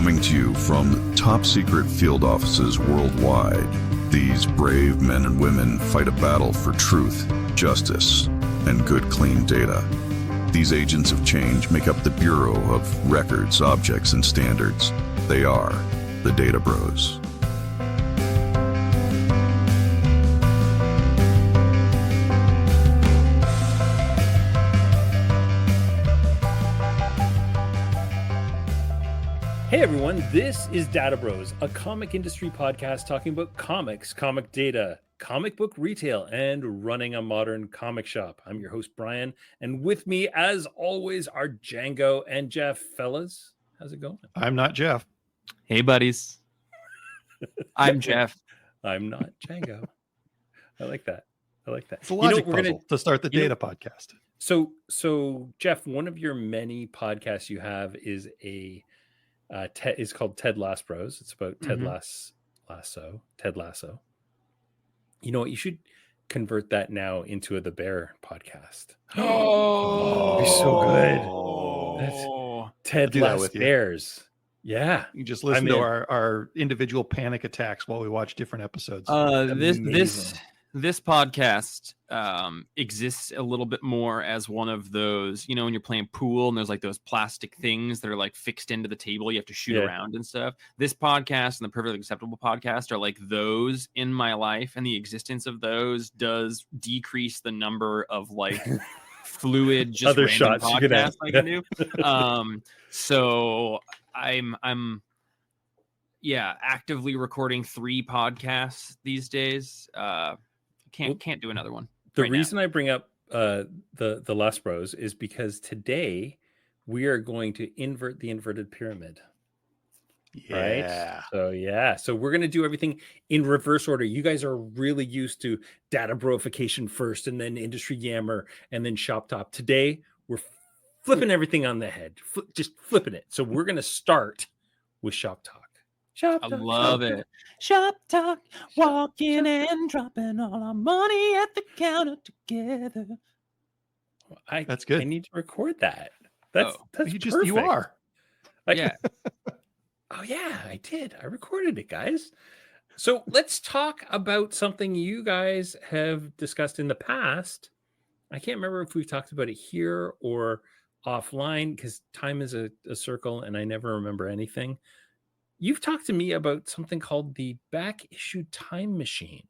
Coming to you from top secret field offices worldwide, these brave men and women fight a battle for truth, justice, and good clean data. These agents of change make up the Bureau of Records, Objects, and Standards. They are the Data Bros. Hey everyone, this is Data Bros, a comic industry podcast talking about comics, comic data, comic book retail, and running a modern comic shop. I'm your host, Brian, and with me, as always, are Django and Jeff. Fellas, how's it going? I'm not Jeff. Hey, buddies. I'm Jeff. I'm not Django. I like that. It's a logic puzzle to start the data podcast. So Jeff, one of your many podcasts you have is is called Ted Lasso Bros. It's about Ted Lasso. You know what? You should convert that now into the Bear podcast. Oh, it'd be so good. That's Ted Lasso Bears. Yeah, you just listen to our individual panic attacks while we watch different episodes. This podcast exists a little bit more as one of those, you know, when you're playing pool and there's like those plastic things that are like fixed into the table, you have to shoot around and stuff. This podcast and the Perfectly Acceptable podcast are like those in my life, and the existence of those does decrease the number of like fluid just other random shots podcasts I can do. So I'm actively recording 3 podcasts these days. Can't do another one. The reason I bring up the Lasso Bros is because today we are going to invert the inverted pyramid. Yeah. Right? So we're going to do everything in reverse order. You guys are really used to Data Bro-Ification first, and then Industry Yammer, and then Shop Top. Today we're flipping everything on the head, just flipping it. So we're going to start with Shop Talk. I love it. Shop Talk, walking and dropping all our money at the counter together. That's good. I need to record that. That's perfect. You are. Yeah. Oh yeah, I did. I recorded it, guys. So let's talk about something you guys have discussed in the past. I can't remember if we've talked about it here or offline because time is a circle and I never remember anything. You've talked to me about something called the back issue time machine.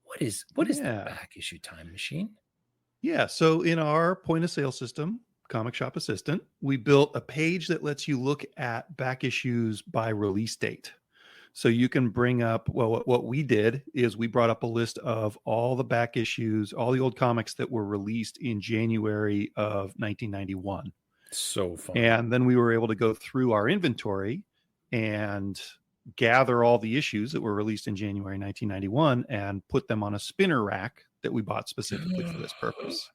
What is the back issue time machine? Yeah. So in our point of sale system, Comic Shop Assistant, we built a page that lets you look at back issues by release date. So you can bring up, what we did is we brought up a list of all the back issues, all the old comics that were released in January of 1991. So fun. And then we were able to go through our inventory and gather all the issues that were released in January 1991 and put them on a spinner rack that we bought specifically for this purpose.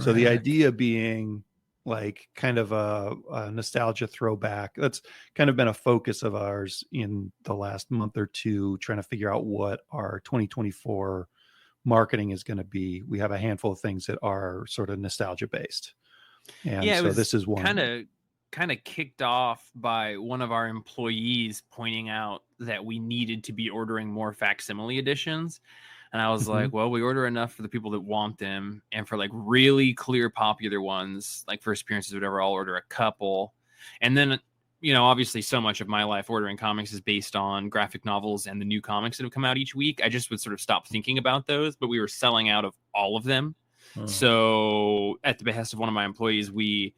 So the idea being like kind of a nostalgia throwback. That's kind of been a focus of ours in the last month or two, trying to figure out what our 2024 marketing is going to be. We have a handful of things that are sort of nostalgia based. And so this is one. Kind of kicked off by one of our employees pointing out that we needed to be ordering more facsimile editions. And I was like, well, we order enough for the people that want them. And for like really clear popular ones, like first appearances, whatever, I'll order a couple. And then, you know, obviously so much of my life ordering comics is based on graphic novels and the new comics that have come out each week. I just would sort of stop thinking about those, but we were selling out of all of them. So at the behest of one of my employees, we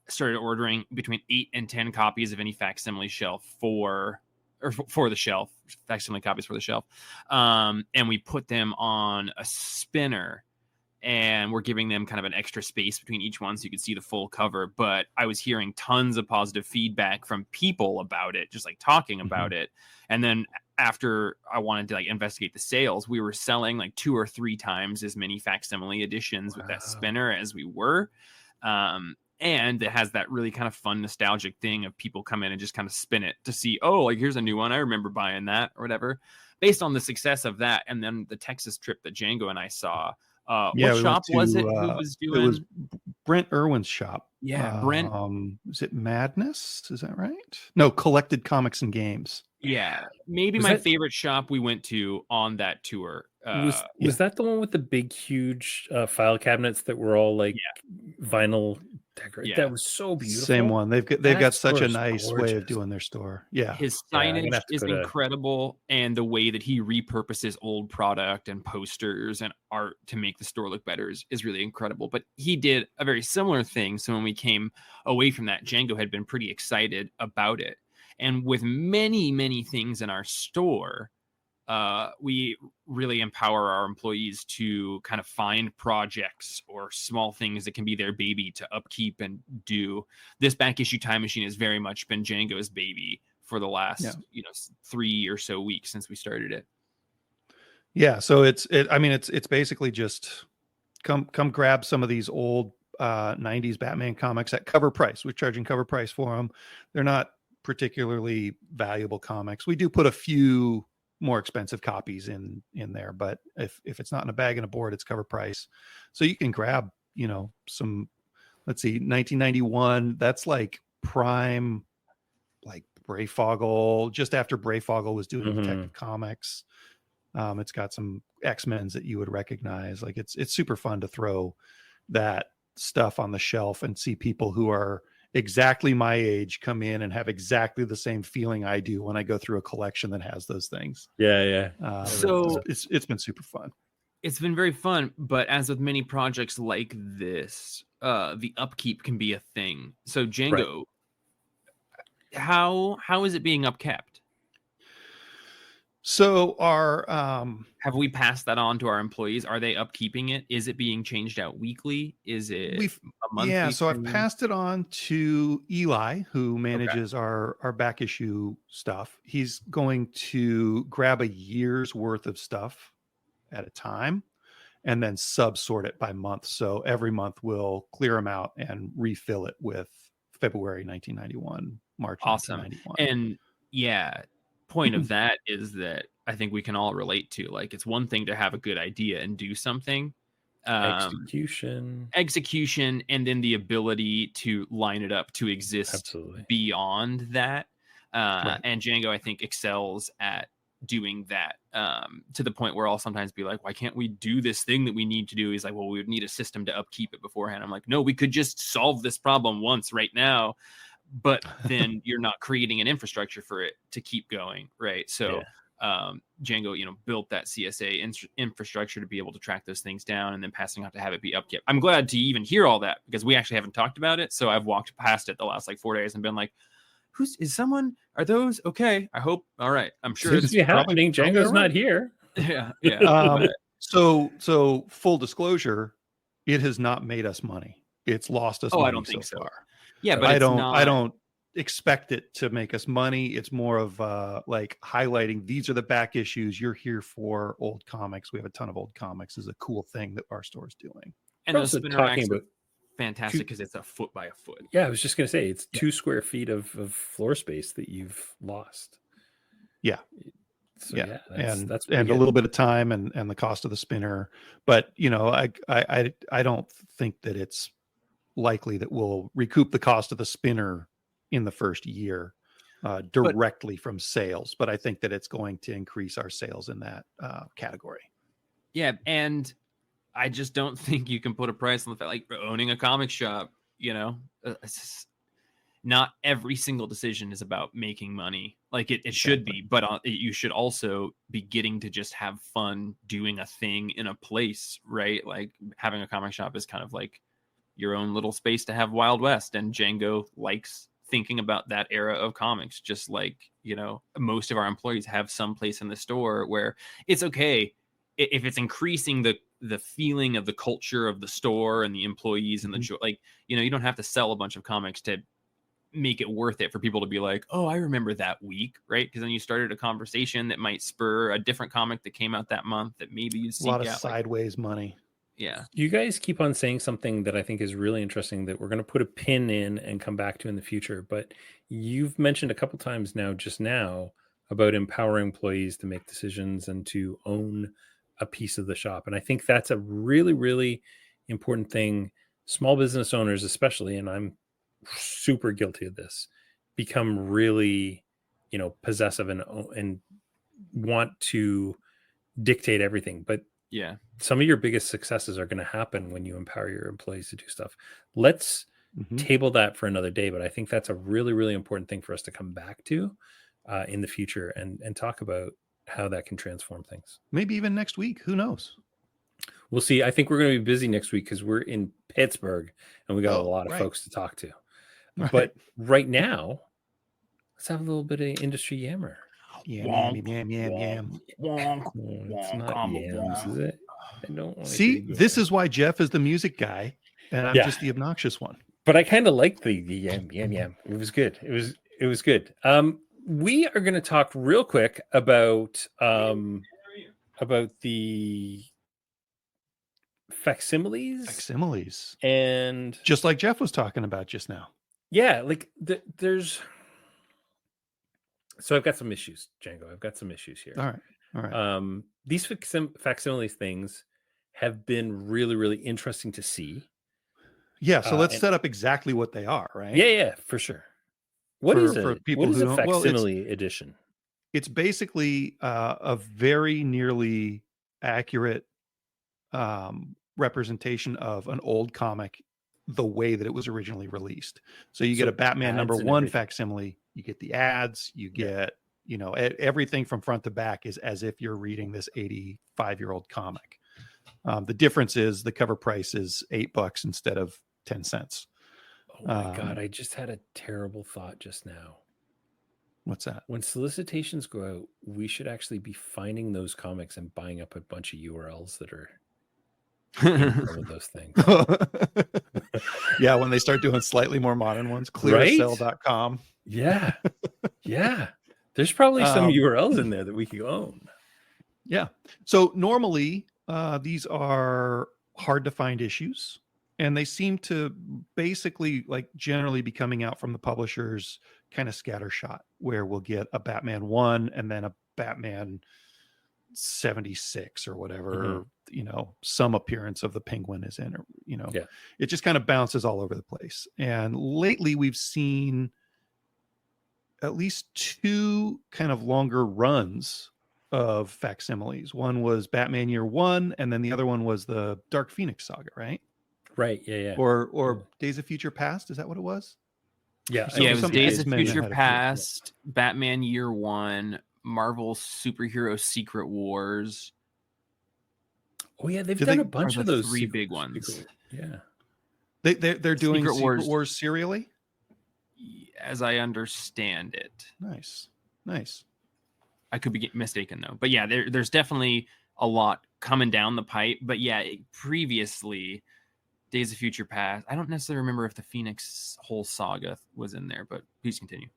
started ordering between 8 and 10 copies of any facsimile shelf for the shelf, facsimile copies for the shelf. And we put them on a spinner, and we're giving them kind of an extra space between each one so you could see the full cover. But I was hearing tons of positive feedback from people about it, just like talking about it. And then after I wanted to like investigate the sales, we were selling like 2 or 3 times as many facsimile editions with that spinner as we were. And it has that really kind of fun nostalgic thing of people come in and just kind of spin it to see, oh, like here's a new one. I remember buying that or whatever. Based on the success of that, and then the Texas trip that Django and I saw, what shop was it? Who was doing? It was Brent Irwin's shop. Yeah, Brent. Is it Madness? Is that right? No, Collected Comics and Games. Yeah, maybe Was my that- favorite shop we went to on that tour. Was yeah. that the one with the big, huge file cabinets that were all like vinyl decorated? Yeah. That was so beautiful. Same one. They've got That such store a is nice way of gorgeous. doing their store. Yeah. His Yeah, I'm gonna signage have to is go to- incredible, and the way that he repurposes old product and posters and art to make the store look better is really incredible. But he did a very similar thing. So when we came away from that, Django had been pretty excited about it. And with many, many things in our store, we really empower our employees to kind of find projects or small things that can be their baby to upkeep and do. This back issue time machine has very much been Django's baby for the last 3 or so weeks since we started it. Yeah, so it's basically just come grab some of these old 90s Batman comics at cover price. We're charging cover price for them. They're not particularly valuable comics. We do put a few more expensive copies in there, but if it's not in a bag and a board, it's cover price. So you can grab, some, let's see, 1991, that's like prime, like Brayfogle, just after Brayfogle was doing Detective Comics. It's got some X-Men's that you would recognize. Like it's super fun to throw that stuff on the shelf and see people who are exactly my age come in and have exactly the same feeling I do when I go through a collection that has those things. Yeah. So it's been super fun. It's been very fun, but as with many projects like this, the upkeep can be a thing. So Django, how is it being upkept? So our have we passed that on to our employees? Are they upkeeping it? Is it being changed out weekly? Is it a monthly? Yeah, so I've thing? passed it on to Eli, who manages our back issue stuff. He's going to grab a year's worth of stuff at a time and then sort it by month. So every month we'll clear them out and refill it with February 1991, March awesome. 1991. And yeah, point of that is that I think we can all relate to, like, it's one thing to have a good idea and do something, execution, and then the ability to line it up to exist beyond that. And Django, I think, excels at doing that, to the point where I'll sometimes be like, why can't we do this thing that we need to do? He's like, well, we would need a system to upkeep it beforehand. I'm like, no, we could just solve this problem once right now. But then you're not creating an infrastructure for it to keep going, right? So Django, built that CSA infrastructure to be able to track those things down and then passing on to have it be upkept. I'm glad to even hear all that because we actually haven't talked about it. So I've walked past it the last 4 days and been like, are those okay? I hope. All right. I'm sure it's happening. Django's not here. Yeah. So full disclosure, it has not made us money. It's lost us money I don't think so far. Yeah, but I don't expect it to make us money. It's more of highlighting these are the back issues. You're here for old comics. We have a ton of old comics. Is a cool thing that our store's doing. And those spinner racks are fantastic because it's a foot by a foot. Yeah, I was just gonna say it's 2 square feet of floor space that you've lost. Yeah. So, that's a little bit of time and the cost of the spinner. But I don't think that it's likely that we'll recoup the cost of the spinner in the first year directly from sales, but I think that it's going to increase our sales in that category. Yeah, and I just don't think you can put a price on the fact, like owning a comic shop. Not every single decision is about making money. Like it should be, but you should also be getting to just have fun doing a thing in a place, right? Like having a comic shop is kind of like your own little space to have Wild West, and Django likes thinking about that era of comics, just like most of our employees have some place in the store where it's okay if it's increasing the feeling of the culture of the store and the employees and the joy. Like you don't have to sell a bunch of comics to make it worth it for people to be like, oh, I remember that week, right? Because then you started a conversation that might spur a different comic that came out that month that maybe you seek out. A lot of sideways money. Yeah. You guys keep on saying something that I think is really interesting that we're going to put a pin in and come back to in the future. But you've mentioned a couple times just now about empowering employees to make decisions and to own a piece of the shop. And I think that's a really, really important thing, small business owners, especially, and I'm super guilty of this, become really, possessive and want to dictate everything. But Yeah. some of your biggest successes are going to happen when you empower your employees to do stuff. Let's table that for another day, but I think that's a really, really important thing for us to come back to in the future and talk about how that can transform things. Maybe even next week. Who knows? We'll see. I think we're going to be busy next week because we're in Pittsburgh and we got a lot of folks to talk to. Right. But right now, let's have a little bit of industry yammer. Yam. It's not yams, is it? I don't want to See, this is why Jeff is the music guy and I'm just the obnoxious one. But I kind of like the yam. It was good. It was good. We are going to talk real quick about the facsimiles, and just like Jeff was talking about just now. Yeah, like there's. So I've got some issues, Django. I've got some issues here. All right. These facsimiles things have been really, really interesting to see. Yeah, so let's set up exactly what they are, right? Yeah, for sure. What is a facsimile edition? It's basically a very nearly accurate representation of an old comic the way that it was originally released. So you get a Batman #1 facsimile, you get the ads, you get, everything from front to back is as if you're reading this 85-year-old comic. The difference is the cover price is $8 instead of 10 cents. Oh my God, I just had a terrible thought just now. What's that? When solicitations go out, we should actually be finding those comics and buying up a bunch of URLs that are of those things. Yeah, when they start doing slightly more modern ones, clearsell.com. Yeah. There's probably some URLs in there that we could own. Yeah. So normally these are hard to find issues, and they seem to basically generally be coming out from the publishers kind of scattershot, where we'll get a Batman 1 and then a Batman 76 or whatever, some appearance of the Penguin is in, or it just kind of bounces all over the place. And lately we've seen at least 2 kind of longer runs of facsimiles. One was Batman Year One, and then the other one was the Dark Phoenix saga, right? Right. Yeah. Or Days of Future Past. Is that what it was? Yeah. It was Days of Future Past, Batman Year One, Marvel Superhero Secret Wars. Oh yeah, they've done a bunch of those 3 big ones. Yeah. They're doing Secret Wars serially, as I understand it. Nice. I could be mistaken though, but yeah, there's definitely a lot coming down the pipe. But yeah, previously, Days of Future Past. I don't necessarily remember if the Phoenix whole saga was in there, but please continue.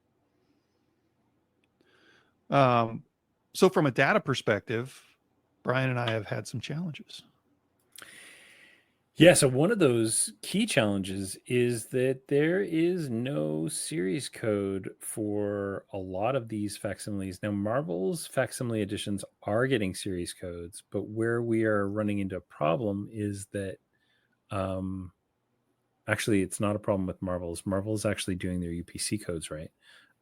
So from a data perspective, Brian and I have had some challenges. Yeah, so one of those key challenges is that there is no series code for a lot of these facsimiles. Now, Marvel's facsimile editions are getting series codes, but where we are running into a problem is that actually it's not a problem with Marvel's. Marvel's actually doing their UPC codes, right?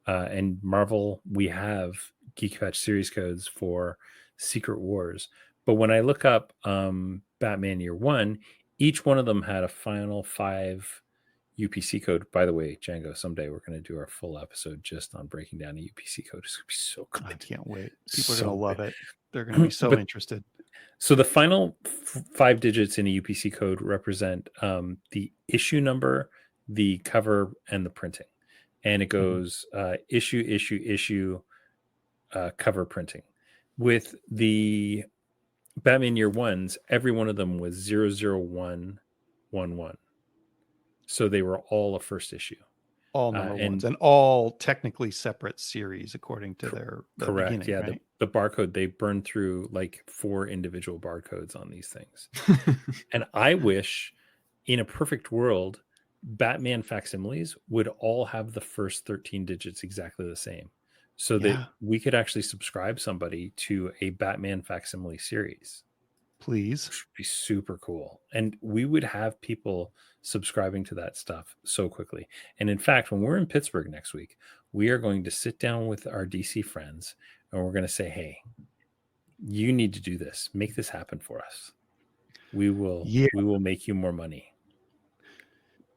And Marvel, we have GeekFetch series codes for Secret Wars. But when I look up Batman Year One, each one of them had a final 5 UPC code. By the way, Django, someday we're going to do our full episode just on breaking down a UPC code. It's going to be so good. I can't wait. People are going to love it. They're going to be so interested. So the final 5 digits in a UPC code represent the issue number, the cover, and the printing. And it goes issue, cover, printing. With the Batman Year Ones, every one of them was 00111. So they were all a first issue. All number ones, and all technically separate series according to their correct. Yeah, right? the barcode, they burned through like 4 individual barcodes on these things. And I wish in a perfect world, Batman facsimiles would all have the first 13 digits exactly the same, so that we could actually subscribe somebody to a Batman facsimile series. Please. Be super cool. And we would have people subscribing to that stuff so quickly. And in fact, when we're in Pittsburgh next week, we are going to sit down with our DC friends and we're going to say, hey, you need to do this. Make this happen for us. We will make you more money.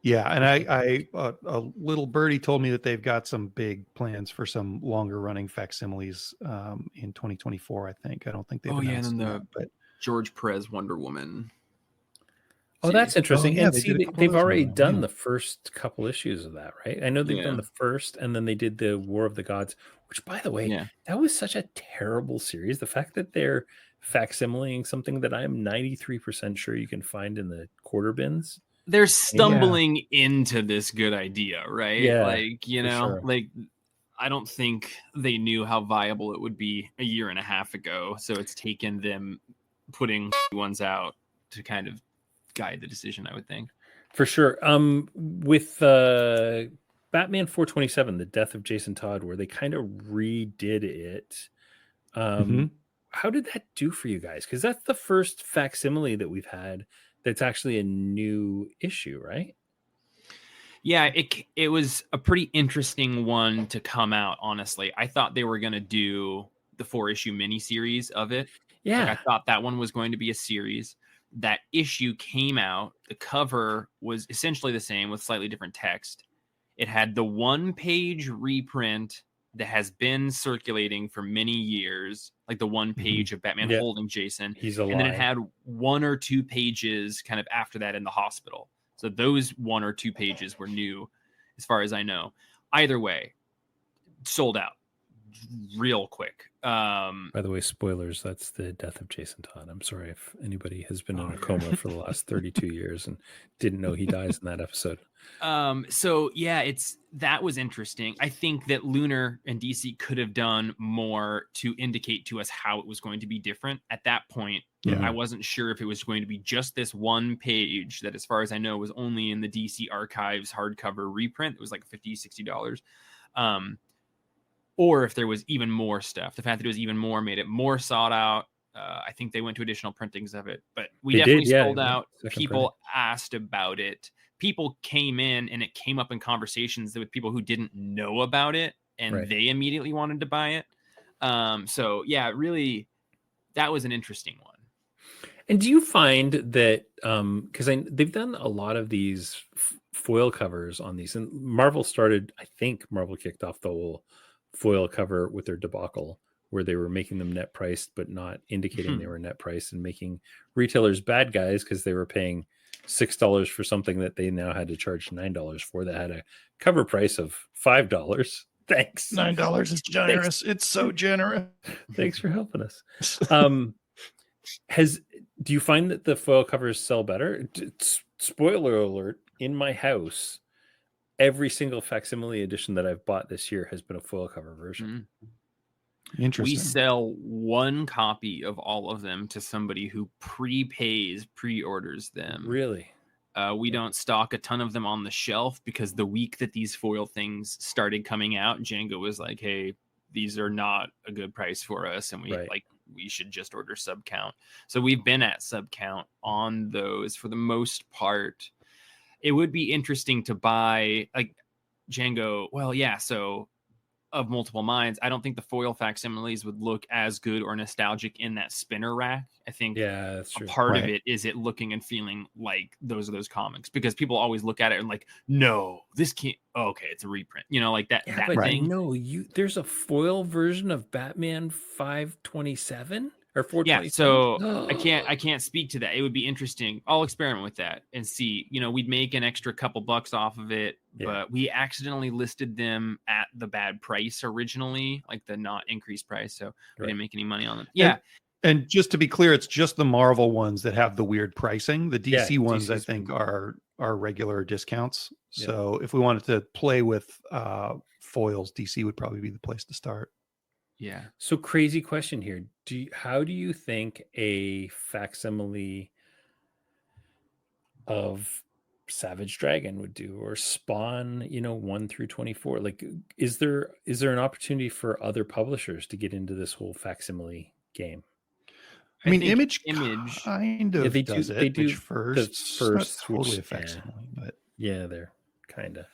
Yeah, and I a little birdie told me that they've got some big plans for some longer running facsimiles in 2024. I think. I don't think they've announced and then that, but George Perez Wonder Woman. Oh, that's interesting. yeah, And they see, did a couple of they've those already now, done yeah. the first couple issues of that, right? I know they've done the first, and then they did the War of the Gods, which, by the way, that was such a terrible series. The fact that they're facsimiling something that I'm 93% sure you can find in the quarter bins. They're stumbling into this good idea, right? Yeah, like, you know, like I don't think they knew how viable it would be a year and a half ago. So it's taken them putting ones out to kind of guide the decision, I would think. For sure. With Batman 427, The Death of Jason Todd, where they kind of redid it. How did that do for you guys? Because that's the first facsimile that we've had that's actually a new issue, right? Yeah, it was a pretty interesting one to come out, honestly. I thought they were going to do the 4-issue miniseries of it. Yeah. Like, I thought that one was going to be a series. That issue came out. The cover was essentially the same with slightly different text. It had the 1-page reprint that has been circulating for many years, like the 1 page of Batman holding Jason. He's alive. And then it had 1 or 2 pages kind of after that in the hospital. So those 1 or 2 pages were new, as far as I know. Either way, sold out real quick. By the way, spoilers, that's the death of Jason Todd. I'm sorry if anybody has been in a coma for the last 32 years and didn't know he dies in that episode. So yeah, that was interesting. I think that Lunar and DC could have done more to indicate to us how it was going to be different. At that point, I wasn't sure if it was going to be just this 1 page that, as far as I know, was only in the DC Archives hardcover reprint. It was like $50, $60. Or if there was even more stuff. The fact that it was even more made it more sought out. I think they went to additional printings of it, but we definitely sold out. People asked about it. People came in and it came up in conversations with people who didn't know about it, and they immediately wanted to buy it. So yeah, really, that was an interesting one. And do you find that, because they've done a lot of these foil covers on these, and Marvel kicked off the whole foil cover with their debacle, where they were making them net priced but not indicating they were net priced, and making retailers bad guys because they were paying $6 for something that they now had to charge $9 for, that had a cover price of $5. Thanks. $9 is generous. It's so generous. Thanks for helping us. Do you find that the foil covers sell better? Spoiler alert, in my house, every single facsimile edition that I've bought this year has been a foil cover version. Interesting. We sell 1 copy of all of them to somebody who pre-orders them. Really? We don't stock a ton of them on the shelf because the week that these foil things started coming out, Django was like, hey, these are not a good price for us. And we should just order sub count. So we've been at sub count on those for the most part. It would be interesting to buy, like, Django. Well, yeah. So of Multiple Minds, I don't think the foil facsimiles would look as good or nostalgic in that spinner rack. I think that's true. A part of it is it looking and feeling like those comics, because people always look at it and like, no, this can't. Oh, okay, it's a reprint. You know, like that. Yeah, that thing. No, there's a foil version of Batman 527 or 427. Yeah, so I can't speak to that. It would be interesting. I'll experiment with that and see. You know, we'd make an extra couple bucks off of it, but we accidentally listed them at the bad price originally, like the not increased price. So we didn't make any money on them. Yeah. And just to be clear, it's just the Marvel ones that have the weird pricing. The DC ones, I think, are regular discounts. Yeah. So if we wanted to play with foils, DC would probably be the place to start. Yeah. So crazy question here. How do you think a facsimile of Savage Dragon would do, or Spawn, 1 through 24? Like, is there an opportunity for other publishers to get into this whole facsimile game? I mean, think Image Image. kind Yeah, of they do. does They it. do Image the first. It's not first totally switch, a facsimile, but Yeah, they're kind of.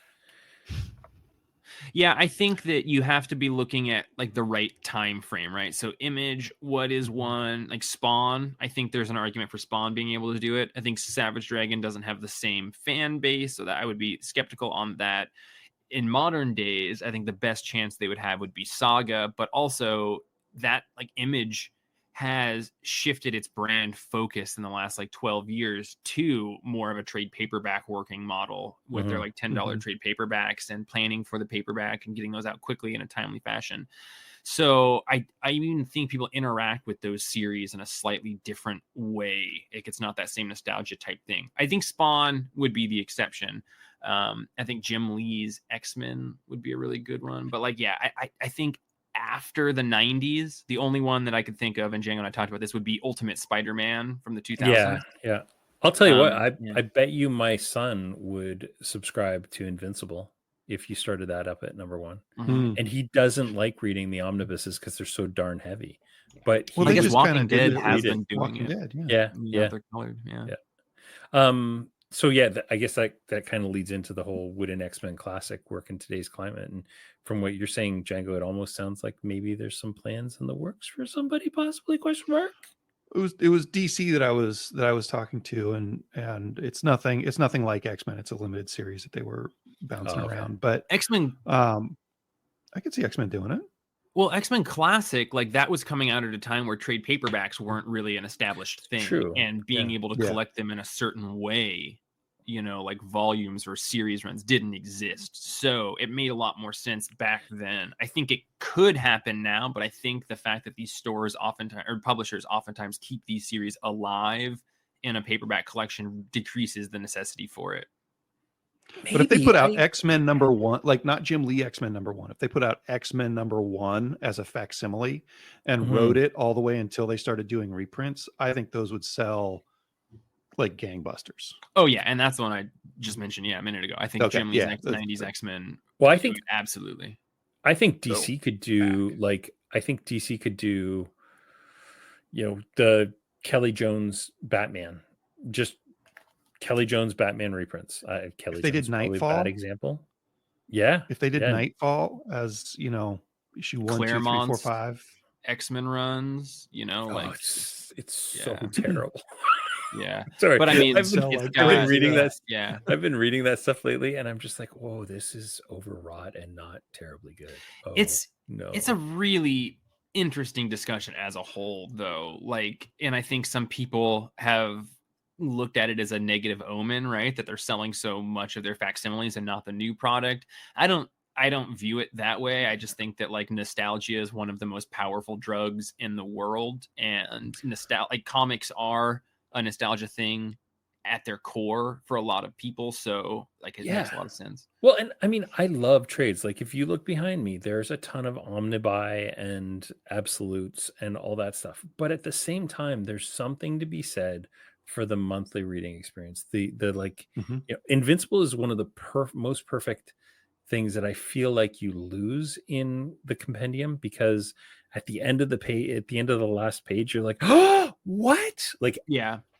Yeah, I think that you have to be looking at like the right time frame, right? So Image, what is one? Like Spawn, I think there's an argument for Spawn being able to do it. I think Savage Dragon doesn't have the same fan base, so that I would be skeptical on that. In modern days, I think the best chance they would have would be Saga, but also that like Image has shifted its brand focus in the last like 12 years to more of a trade paperback working model with their like $10 trade paperbacks and planning for the paperback and getting those out quickly in a timely fashion. So I even think people interact with those series in a slightly different way. Like it's not that same nostalgia type thing. I think Spawn would be the exception. I think Jim Lee's X-Men would be a really good one. But like, yeah, I think after the 90s, the only one that I could think of, and Django and I talked about this, would be Ultimate Spider-Man from the 2000s. Yeah. I'll tell you what, yeah. I bet you my son would subscribe to Invincible if you started that up at number 1. Mhm. And he doesn't like reading the omnibuses because they're so darn heavy. But well, I they guess just Walking kind of Dead did has it. been doing Walking it. Dead, yeah. yeah. They're colored. Yeah. So yeah, I guess that kind of leads into the whole would an X-Men classic work in today's climate? And from what you're saying, Django, it almost sounds like maybe there's some plans in the works for somebody, possibly ? It was DC that I was talking to, and it's nothing like X-Men. It's a limited series that they were bouncing around, but X-Men. I could see X-Men doing it. Well, X-Men Classic, like that was coming out at a time where trade paperbacks weren't really an established thing. True. And being able to collect them in a certain way, you know, like volumes or series runs didn't exist. So it made a lot more sense back then. I think it could happen now, but I think the fact that these stores oftentimes, or publishers oftentimes keep these series alive in a paperback collection decreases the necessity for it. Maybe. But if they put out X-Men #1, like not Jim Lee X-Men #1, if they put out X-Men #1 as a facsimile and wrote it all the way until they started doing reprints, I think those would sell like gangbusters. Oh yeah, and that's the one I just mentioned a minute ago. I think Jim Lee's 90s X-Men. Well, I think absolutely. I think DC could do you know, the Kelly Jones Batman, just Kelly Jones Batman reprints. Kelly if they Jones did Nightfall, bad example. Yeah. If they did Nightfall as, you know, issue 1, 2, 3, 4, 5 X-Men runs, you know, like it's so terrible. Yeah. Sorry. But I mean, I've been reading that. Yeah. I've been reading that stuff lately and I'm just like, whoa, this is overwrought and not terribly good. It's a really interesting discussion as a whole though. Like, and I think some people have looked at it as a negative omen, right? That they're selling so much of their facsimiles and not the new product. I don't view it that way. I just think that like nostalgia is one of the most powerful drugs in the world, and like comics are a nostalgia thing at their core for a lot of people. So like it makes a lot of sense. Well, and I mean, I love trades. Like if you look behind me, there's a ton of omnibuy and absolutes and all that stuff. But at the same time, there's something to be said for the monthly reading experience. The like, you know, Invincible is one of the most perfect things that I feel like you lose in the compendium, because at the end of the page, at the end of the last page, you're like, oh, what? Like,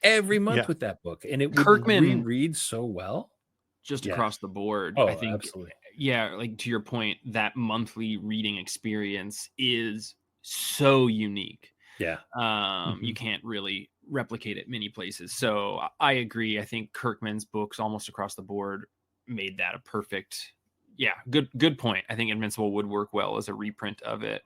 every month with that book, and it would reread so well, just across the board. Oh, I think, absolutely. Yeah, like to your point, that monthly reading experience is so unique. Yeah, you can't really replicate it many places. So I agree. I think Kirkman's books almost across the board made that a perfect, good point. I think Invincible would work well as a reprint of it.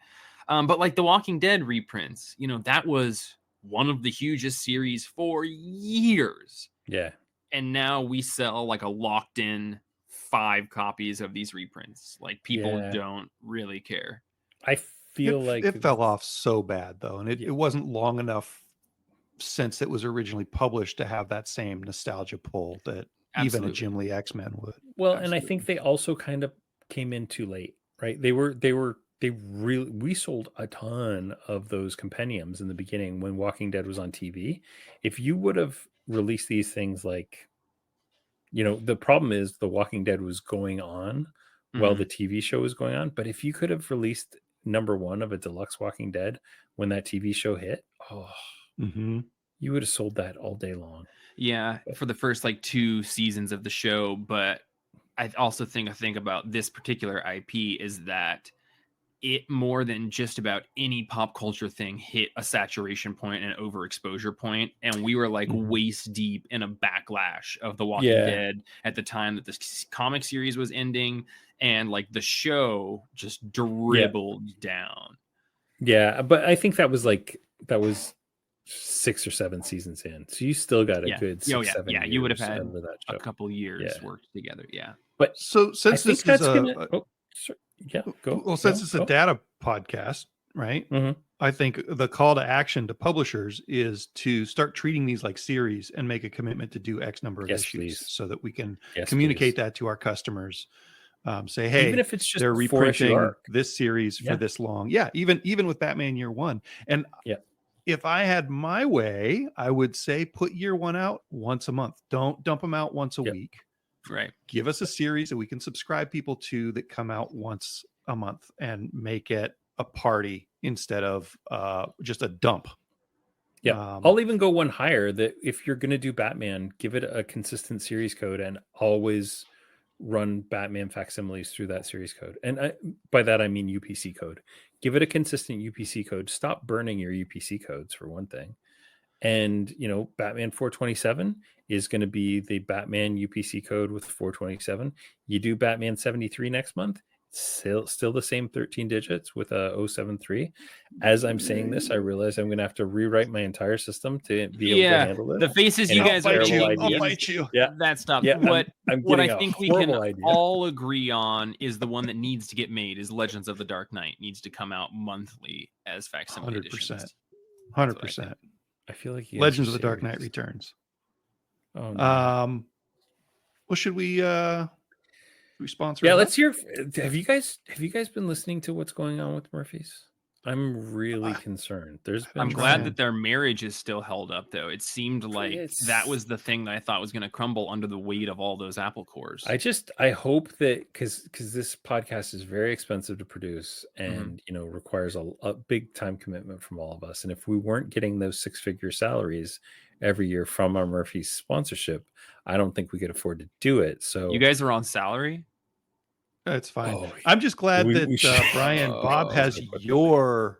But like the Walking Dead reprints, you know, that was one of the hugest series for years. Yeah. And now we sell like a locked in 5 copies of these reprints. Like people don't really care. I feel like it fell off so bad though. And it wasn't long enough since it was originally published to have that same nostalgia pull that even a Jim Lee X-Men would. Well, and I think they also kind of came in too late, right? We sold a ton of those compendiums in the beginning when Walking Dead was on TV. If you would have released these things, like, you know, the problem is The Walking Dead was going on while the TV show was going on. But if you could have released #1 of a deluxe Walking Dead when that TV show hit, Mm-hmm. You would have sold that all day long. Yeah, for the first like 2 seasons of the show, but I also think a thing about this particular IP is that it, more than just about any pop culture thing, hit a saturation point and an overexposure point, and we were like waist deep in a backlash of The Walking Dead at the time that this comic series was ending, and like the show just dribbled down. Yeah, but I think that was 6 or 7 seasons in, so you still got a good 6, 7 years. You would have had out of that show. a couple years worked together. Yeah, but so since I think this that's is gonna. Go. Well, since it's a data podcast, right? Mm-hmm. I think the call to action to publishers is to start treating these like series and make a commitment to do X number of issues, please. so that we can communicate that to our customers. Say, hey, even if it's just they're reprinting this series for Yeah. this long. Yeah, even with Batman Year One. And if I had my way, I would say put Year One out once a month. Don't dump them out once a week. Right. Give us a series that we can subscribe people to that come out once a month, and make it a party instead of just a dump. Yeah. I'll even go one higher, that if you're going to do Batman, give it a consistent series code and always run Batman facsimiles through that series code. And by that, I mean UPC code. Give it a consistent UPC code. Stop burning your UPC codes, for one thing. And, Batman 427 is going to be the Batman UPC code with 427. You do Batman 73 next month, still the same 13 digits with a 073. As I'm saying this, I realize I'm going to have to rewrite my entire system to be able to handle it. The faces you guys are making, I'll fight you. Yeah, that stuff. Yeah, what I think we can idea. all agree on is the one that needs to get made is Legends of the Dark Knight needs to come out monthly as facsimile editions. 100%. I feel like Legends of the Dark Knight Returns. Oh, no. Well, should we sponsor? Yeah, let's hear. Have you guys been listening to what's going on with Murphy's? I'm really concerned. I'm glad that their marriage is still held up, though. It seemed like that was the thing that I thought was going to crumble under the weight of all those Apple cores. I hope that because this podcast is very expensive to produce and requires a big time commitment from all of us. And if we weren't getting those 6-figure salaries every year from our Murphy's sponsorship, I don't think we could afford to do it. So you guys are on salary? It's fine. I'm just glad that Brian Bob has your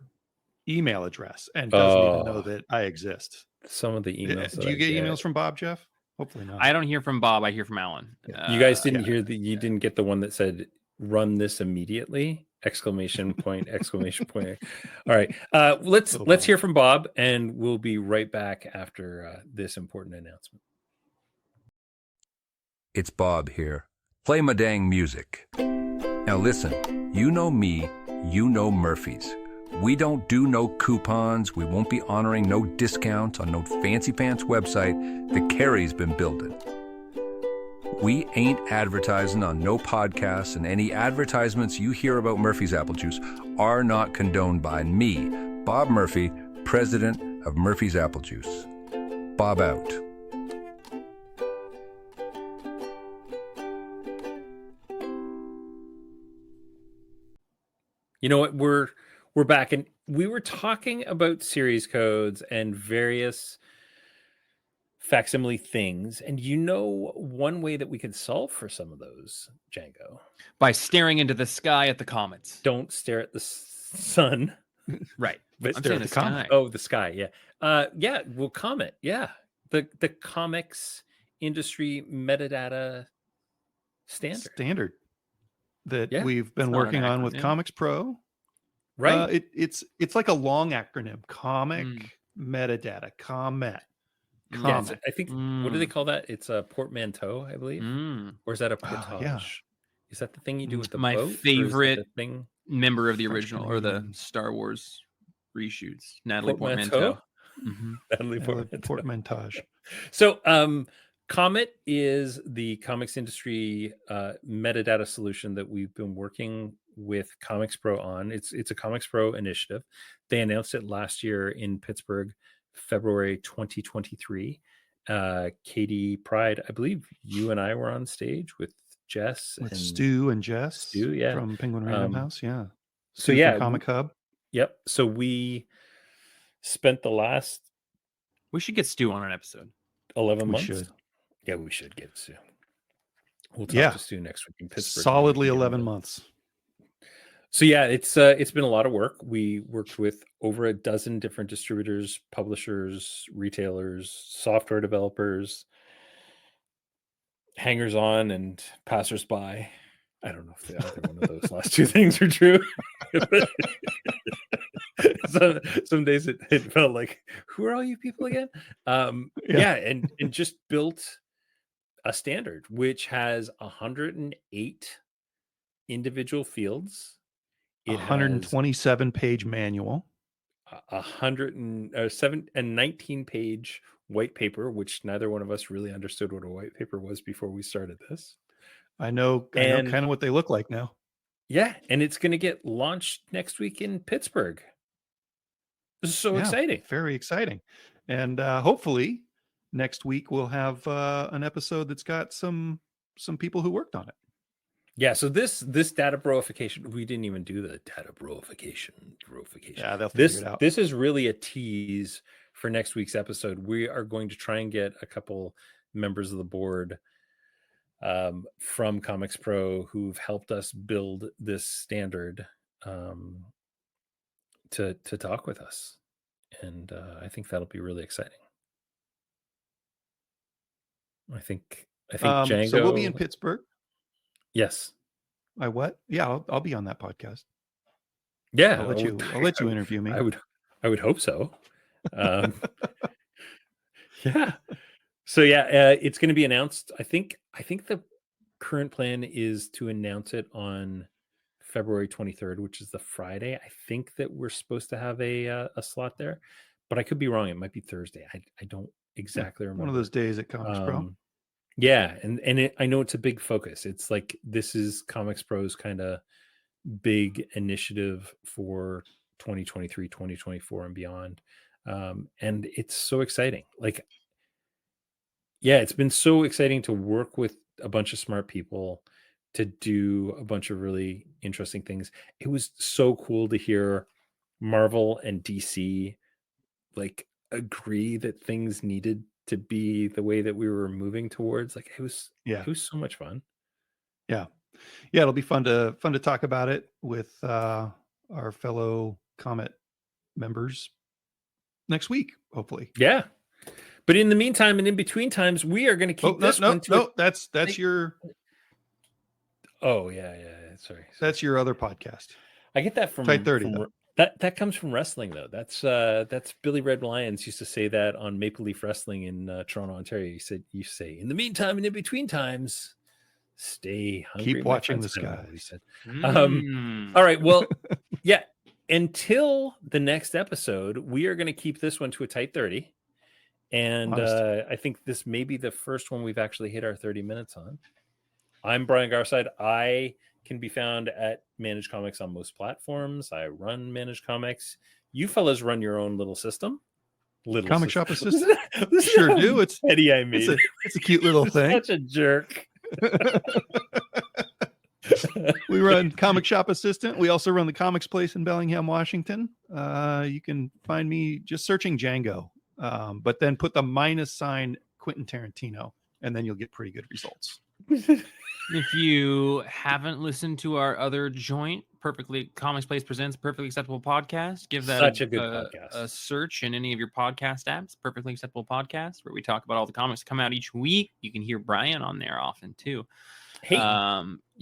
email address and doesn't even know that I exist. Some of the emails. Do you get emails from Bob, Jeff? Hopefully not. I don't hear from Bob. I hear from Alan. You guys didn't hear you didn't get the one that said "run this immediately!" ! Exclamation point! All right, let's hear from Bob, and we'll be right back after this important announcement. It's Bob here. Play my dang music. Now listen, you know me, you know Murphy's. We don't do no coupons. We won't be honoring no discounts on no fancy pants website that Carrie's been building. We ain't advertising on no podcasts, and any advertisements you hear about Murphy's Apple Juice are not condoned by me, Bob Murphy, president of Murphy's Apple Juice. Bob out. You know what? We're back, and we were talking about series codes and various facsimile things. And one way that we could solve for some of those, Django, by staring into the sky at the comets. Don't stare at the sun, right? But stare at the sky. Oh, the sky, yeah, yeah. Well, Comet, yeah, the comics industry metadata standard. That we've been working on with Comics Pro, right? It's like a long acronym: Comic Metadata, Comet. Yeah, I think what do they call that? It's a portmanteau, I believe, or is that a portage? Yeah. Is that the thing you do with the my boat, favorite thing? Member of the original or the Star Wars reshoots, Natalie Portmanteau. Natalie Portmantage. So, Comet is the comics industry metadata solution that we've been working with Comics Pro on. It's a Comics Pro initiative. They announced it last year in Pittsburgh, February 2023. Katie Pride, I believe you and I were on stage with Jess, with Stu and Jess, yeah, from Penguin Random House, yeah. So yeah, Comic Hub. Yep. So we spent the last We should get Stu on an episode. 11 We months. should. Yeah, we should get Stu. We'll talk Yeah. to Stu next week in Pittsburgh. Solidly 11 months. So yeah, it's been a lot of work. We worked with over a dozen different distributors, publishers, retailers, software developers, hangers on, and passersby. I don't know if either one of those last two things are true. Some days it felt like, who are all you people again? Yeah, and just built a standard which has 108 individual fields. It 127-page manual, 19-page white paper, which neither one of us really understood what a white paper was before we started this. I know kind of what they look like now. Yeah, and it's going to get launched next week in Pittsburgh. This is so exciting. Very exciting. And hopefully next week we'll have an episode that's got some people who worked on it. Yeah, so this Data Bro-Ification, we didn't even do the Data Bro-Ification. Yeah, they'll figure it out. This is really a tease for next week's episode. We are going to try and get a couple members of the board from Comics Pro who've helped us build this standard to talk with us, and I think that'll be really exciting. I think Django. So we'll be in Pittsburgh. Yes. I what? Yeah, I'll be on that podcast. Yeah, I'll let you interview me. I would hope so. Yeah. So yeah, it's going to be announced. I think the current plan is to announce it on February 23rd, which is the Friday. I think that we're supposed to have a slot there, but I could be wrong. It might be Thursday. I don't exactly remember. One of those days at Comics Pro. Yeah, and I know it's a big focus. It's like this is Comics Pro's kind of big initiative for 2023, 2024, and beyond. And it's so exciting. Like, yeah, it's been so exciting to work with a bunch of smart people to do a bunch of really interesting things. It was so cool to hear Marvel and DC like agree that things needed to be the way that we were moving towards. Like it was so much fun. Yeah, it'll be fun to talk about it with our fellow Comet members next week, hopefully. Yeah, but in the meantime and in between times, we are going to keep this one. That's your. Oh yeah. Sorry. That's your other podcast. I get that from Tight 30. That comes from wrestling though. That's Billy Red Lions used to say that on Maple Leaf Wrestling in Toronto, Ontario. You say in the meantime and in between times, stay hungry. Keep watching the skies. He said. All right. Well, yeah. Until the next episode, we are going to keep this one to a tight 30, and I think this may be the first one we've actually hit our 30 minutes on. I'm Brian Garside. I can be found at Manage Comics on most platforms. I run Manage Comics. You fellas run your own little system. Comic Shop Assistant. Sure do. It's Eddie. I made it's a cute little thing. Such a jerk. We run Comic Shop Assistant. We also run the Comics Place in Bellingham, Washington. You can find me just searching Django, but then put the -sign Quentin Tarantino, and then you'll get pretty good results. If you haven't listened to our other joint, Comics Place Presents Perfectly Acceptable Podcast, give that such a good podcast. A search in any of your podcast apps. Perfectly Acceptable Podcast, where we talk about all the comics that come out each week. You can hear Brian on there often too. Hey,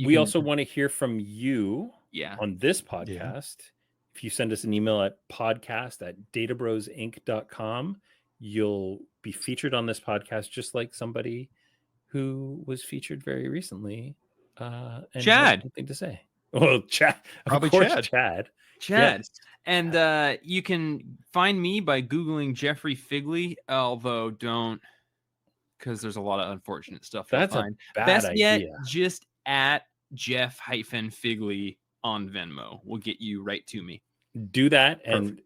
we also want to hear from you on this podcast. Yeah. If you send us an email at podcast@databrosinc.com, you'll be featured on this podcast just like somebody who was featured very recently. And Chad. Nothing to say. Well, Chad. Probably of course, Chad. Yes. And you can find me by Googling Jeffrey Figley, although don't, because there's a lot of unfortunate stuff. That's a bad idea. Yet, just at Jeff-Figley on Venmo will get you right to me. Do that, and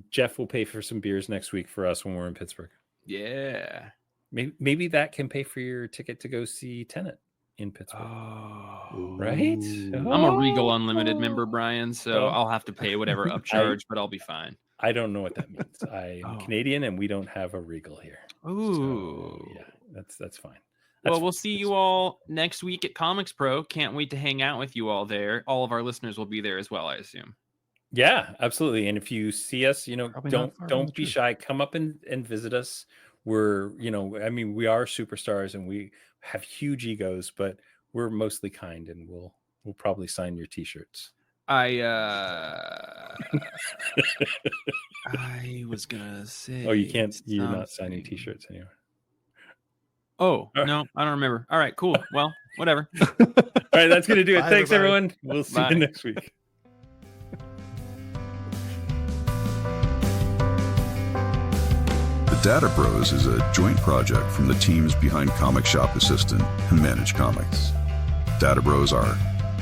Jeff will pay for some beers next week for us when we're in Pittsburgh. Yeah. Maybe that can pay for your ticket to go see Tenet. in Pittsburgh. Oh. Right? I'm a Regal Unlimited member, Brian, so Oh. I'll have to pay whatever upcharge, but I'll be fine. I don't know what that means. I'm Oh. Canadian, and we don't have a Regal here. Ooh. So, yeah, that's fine. Well, we'll see you all next week at Comics Pro. Can't wait to hang out with you all there. All of our listeners will be there as well, I assume. Yeah, absolutely. And if you see us, Probably not far from don't the be truth. shy. Come up and visit us. We're, I mean, we are superstars and we have huge egos, but we're mostly kind, and we'll probably sign your t-shirts. I was gonna say. Oh, you can't. You're not signing t-shirts anymore. Oh no, I don't remember. All right, cool. Well, whatever. All right, that's gonna do it. Bye, Thanks, everybody. everyone. We'll see Bye. you next week. The Data Bros is a joint project from the teams behind Comic Shop Assistant and Manage Comics. Data Bros are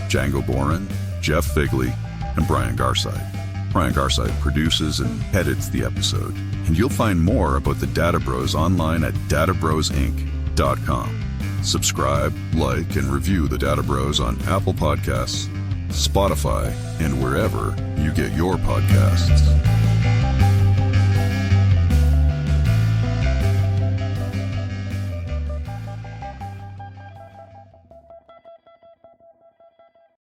Django Boren, Jeff Figley, and Brian Garside. Brian Garside produces and edits the episode. And you'll find more about the Data Bros online at databrosinc.com. Subscribe, like, and review the Data Bros on Apple Podcasts, Spotify, and wherever you get your podcasts.